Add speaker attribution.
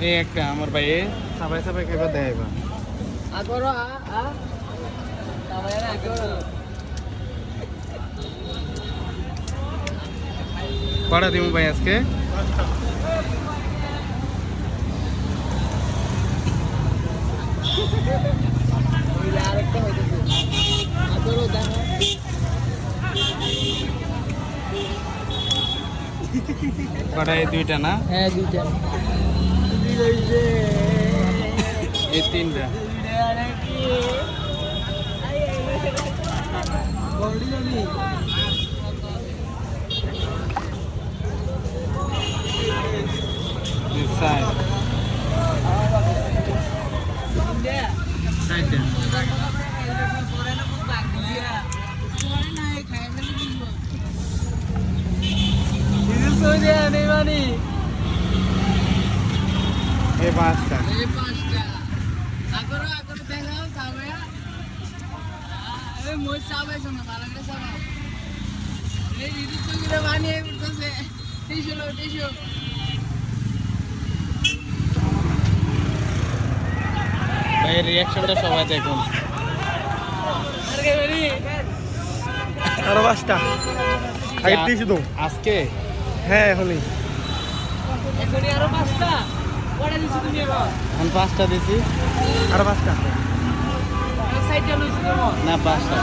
Speaker 1: এই একটা আমার ভাই সবাই সবাই খাইবা দেখাইবা কটা দিব ভাই আজকে কটায় দুইটা না
Speaker 2: হ্যাঁ দুইটা
Speaker 1: এই তিনটা এই পাঁচটা ভাইয়ের রিয়াকশনটা সবাই দেখুন
Speaker 3: আরো 5টা খাইতে শুধু
Speaker 1: আজকে
Speaker 3: হ্যাঁ এখনই
Speaker 2: আরো 5টা কটা দিছি তুমি
Speaker 1: আমি 5টা দিছি
Speaker 3: আরো 5টা
Speaker 2: সাইডটা লইছি
Speaker 1: না 5টা